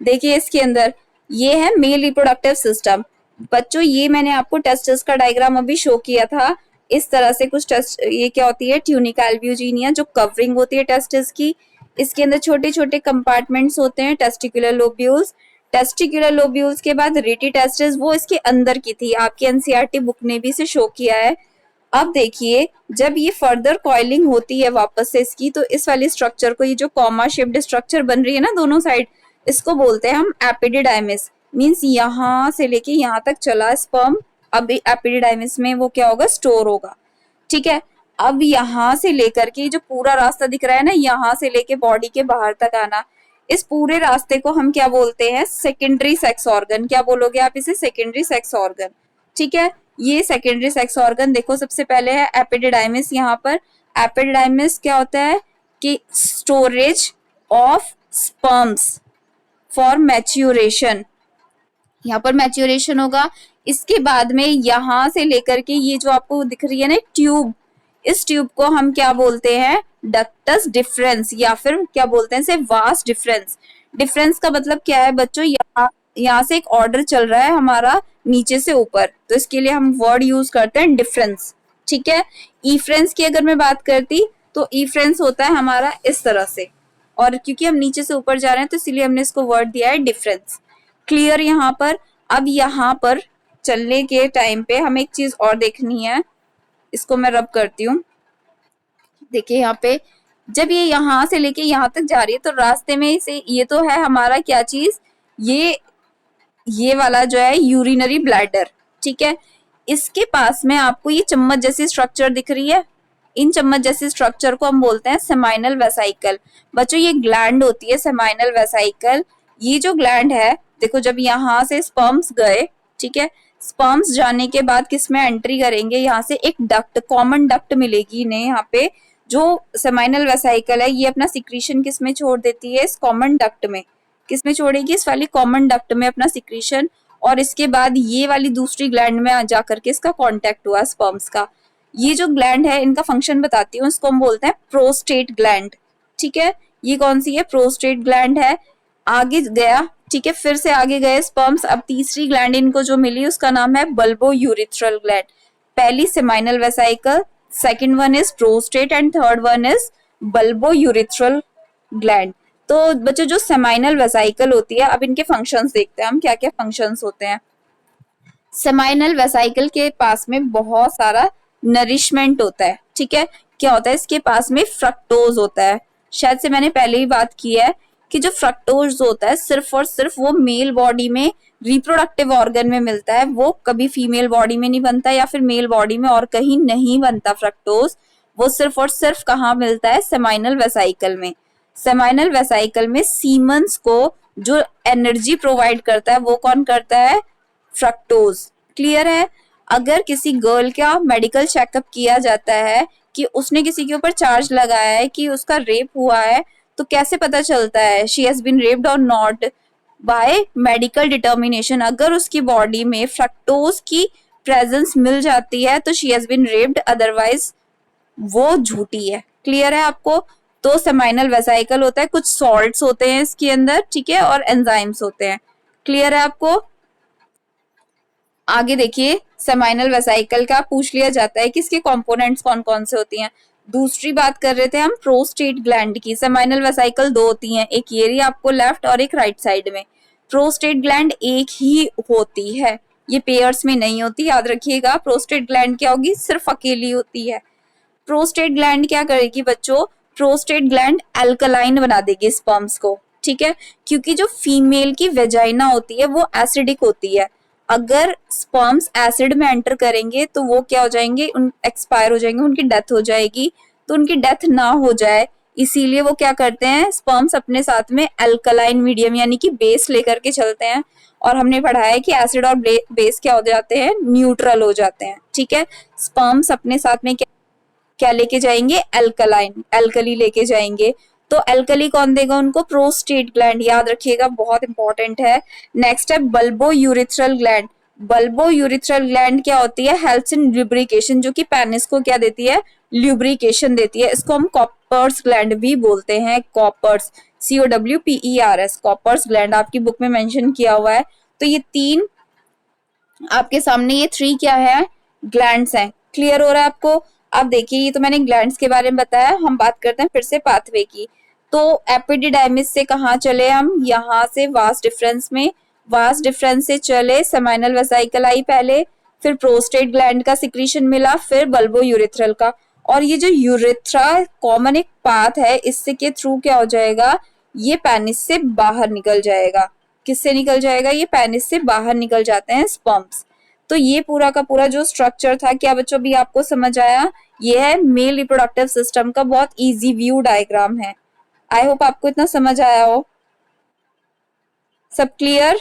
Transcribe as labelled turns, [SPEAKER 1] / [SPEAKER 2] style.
[SPEAKER 1] देखिए इसके अंदर ये है मेल रिप्रोडक्टिव सिस्टम। बच्चों ये मैंने आपको टेस्टिस का डायग्राम अभी शो किया था। इस तरह से कुछ टेस्ट, ये क्या होती है, ट्यूनिका एल्ब्यूजिनिया, जो कवरिंग होती है टेस्टिस की। इसके अंदर छोटे छोटे कंपार्टमेंट्स होते हैं, टेस्टिकुलर लोब्यूल्स। टेस्टिकुलर लोब्यूल्स के बाद रेटी टेस्टिस, वो इसके अंदर की थी, आपकी एनसीईआरटी बुक ने भी इसे शो किया है। अब देखिए जब ये फर्दर कॉइलिंग होती है वापस से इसकी, तो इस वाली स्ट्रक्चर को, ये जो कॉमा शेप्ड स्ट्रक्चर बन रही है ना दोनों साइड, इसको बोलते हैं हम एपिडिडाइमिस। मींस यहाँ से लेके यहाँ तक चला स्पर्म, अब एपिडिडाइमिस में वो क्या होगा, स्टोर होगा। ठीक है, अब यहाँ से लेकर के जो पूरा रास्ता दिख रहा है ना, यहाँ से लेके बॉडी के बाहर तक आना, इस पूरे रास्ते को हम क्या बोलते हैं, सेकेंडरी सेक्स ऑर्गन। क्या बोलोगे आप इसे, सेकेंडरी सेक्स ऑर्गन। ठीक है, ये सेकेंडरी सेक्स ऑर्गन देखो, सबसे पहले है एपिडिडाइमिस। यहाँ पर एपिडिडाइमिस क्या होता है कि storage of sperms for maturation, यहाँ पर मैच्योरेशन होगा। इसके बाद में यहाँ से लेकर के ये जो आपको दिख रही है ना ट्यूब, इस ट्यूब को हम क्या बोलते हैं, डक्टस डिफरेंस, या फिर क्या बोलते हैं इसे, वास डिफरेंस। डिफरेंस का मतलब क्या है बच्चों, यहाँ से एक ऑर्डर चल रहा है हमारा नीचे से ऊपर, तो इसके लिए हम वर्ड यूज करते हैं डिफरेंस। ठीक है, ईफ्रेंस की अगर मैं बात करती तो ईफ्रेंस होता है हमारा इस तरह से, और क्योंकि हम नीचे से ऊपर जा रहे हैं तो इसीलिए हमने इसको वर्ड दिया है डिफरेंस। क्लियर यहाँ पर। अब यहाँ पर चलने के टाइम पे हमें एक चीज और देखनी है, इसको मैं रब करती हूँ। देखिए यहाँ पे जब ये यहाँ से लेके यहाँ तक जा रही है, तो रास्ते में इसे, ये तो है हमारा क्या चीज, ये वाला जो है यूरिनरी ब्लैडर। ठीक है, इसके पास में आपको ये चम्मच जैसी स्ट्रक्चर दिख रही है, इन चम्मच जैसी स्ट्रक्चर को हम बोलते हैं सेमाइनल वेसाइकल। बच्चों ये ग्लैंड होती है सेमाइनल वेसाइकल। ये जो ग्लैंड है, देखो जब यहाँ से स्पर्म्स गए, ठीक है, स्पर्म्स जाने के बाद किस में एंट्री करेंगे, यहाँ से एक डक्ट, कॉमन डक्ट मिलेगी इन्हें। यहाँ पे जो सेमाइनल वेसाइकल है, ये अपना सिक्रीशन किस में छोड़ देती है, इस कॉमन डक्ट में। किस में छोड़ेगी, इस वाली कॉमन डक्ट में अपना सिक्रीशन, और इसके बाद ये वाली दूसरी ग्लैंड में जाकर के इसका कांटेक्ट हुआ स्पर्म्स का। ये जो ग्लैंड है, इनका फंक्शन बताती हूँ, इसको हम बोलते हैं प्रोस्टेट ग्लैंड। ठीक है, ये कौन सी है, प्रोस्टेट ग्लैंड है। आगे गया, ठीक है, फिर से आगे गए स्पर्म्स। अब तीसरी ग्लैंड इनको जो मिली उसका नाम है बल्बो यूरिथ्रल ग्लैंड। पहली seminal vesicle, second one is prostate and third one is bulbo urethral gland. तो बच्चों जो सेमाइनल वेसाइकल होती है, अब इनके फंक्शंस देखते हैं हम, क्या क्या फंक्शंस होते हैं। सेमाइनल वेसाइकल के पास में बहुत सारा नरिशमेंट होता है। ठीक है, क्या होता है, इसके पास में फ्रक्टोज होता है। शायद से मैंने पहले ही बात की है कि जो फ्रक्टोज होता है सिर्फ और सिर्फ वो मेल बॉडी में, रिप्रोडक्टिव ऑर्गन में मिलता है, वो कभी फीमेल बॉडी में नहीं बनता, या फिर मेल बॉडी में और कहीं नहीं बनता फ्रक्टोज। वो सिर्फ और सिर्फ कहाँ मिलता है, सेमाइनल वेसाइकल में। सेमाइनल वेसाइकल में सीमंस को जो एनर्जी प्रोवाइड करता है वो कौन करता है, फ्रक्टोज। क्लियर है। अगर किसी गर्ल का मेडिकल चेकअप किया जाता है कि उसने किसी के ऊपर चार्ज लगाया है कि उसका रेप हुआ है, तो कैसे पता चलता है, शी हैज बीन रेप्ड और नॉट, बाय मेडिकल डिटर्मिनेशन। अगर उसकी बॉडी में फ्रक्टोज की प्रेजेंस मिल जाती है तो she has been raped, otherwise वो झूठी है। क्लियर है आपको। तो सेमाइनल वेसाइकल होता है, कुछ सॉल्ट्स होते हैं इसके अंदर, ठीक है, और एंजाइम्स होते हैं। क्लियर है आपको। आगे देखिए, सेमाइनल वेसाइकल का पूछ लिया जाता है कि इसके कंपोनेंट्स कौन कौन से होती हैं। दूसरी बात कर रहे थे हम प्रोस्टेट ग्लैंड की। सेमाइनल वेसाइकल दो होती हैं, एक ये रही आपको लेफ्ट और एक राइट साइड में। प्रोस्टेट ग्लैंड एक ही होती है, ये पेयर्स में नहीं होती, याद रखिएगा। प्रोस्टेट ग्लैंड क्या होगी, सिर्फ अकेली होती है। प्रोस्टेट ग्लैंड क्या करेगी बच्चों, प्रोस्टेट ग्लैंड अल्कलाइन बना देगी स्पर्म्स को। ठीक है, क्योंकि जो फीमेल की वेजाइना होती है वो एसिडिक होती है। अगर स्पर्म्स एसिड में एंटर करेंगे तो वो क्या हो जाएंगे, उन एक्सपायर हो जाएंगे, उनकी डेथ हो जाएगी। तो उनकी डेथ ना हो जाए इसीलिए वो क्या करते हैं, स्पर्म्स अपने साथ में अल्कलाइन मीडियम यानी कि बेस लेकर के चलते हैं। और हमने पढ़ा है कि एसिड और बेस क्या हो जाते हैं, न्यूट्रल हो जाते हैं। ठीक है, स्पर्म्स अपने साथ में क्या लेके जाएंगे, अल्कलाइन, अल्कली लेके जाएंगे। तो अल्कली कौन देगा उनको, प्रोस्टेट ग्लैंड, याद रखिएगा, बहुत इंपॉर्टेंट है। नेक्स्ट है bulbo urethral gland. Bulbo urethral gland क्या होती है, हेल्प्स इन लुब्रिकेशन, जो कि पेनिस को क्या देती है, ल्यूब्रिकेशन देती है। इसको हम कॉपर्स ग्लैंड भी बोलते हैं, कॉपर्स, COWPERS, कॉपर्स ग्लैंड आपकी बुक में मेंशन किया हुआ है। तो ये तीन आपके सामने, ये थ्री क्या है, ग्लैंड्स हैं। क्लियर हो रहा है आपको? अब देखिए, ये तो मैंने ग्लैंड्स के बारे में बताया, हम बात करते हैं फिर से पाथवे की। तो एपिडिडाइमिस से कहाँ चले हम, यहाँ से वास डिफरेंस में, वास डिफरेंस से चले सेमाइनल वेसाइकल आई पहले, फिर प्रोस्टेट ग्लैंड का सिक्रीशन मिला, फिर बल्बो यूरेथ्रल का। और ये जो यूरेथ्रा कॉमन एक पाथ है, इससे के थ्रू क्या हो जाएगा, ये पेनिस से बाहर निकल जाएगा। किससे निकल जाएगा, ये पेनिस से बाहर निकल जाते हैं स्पर्म्स। तो ये पूरा का पूरा जो स्ट्रक्चर था, क्या बच्चों भी आपको समझ आया? ये है मेल रिप्रोडक्टिव सिस्टम का बहुत इजी व्यू डायग्राम है। आई होप आपको इतना समझ आया हो। सब क्लियर?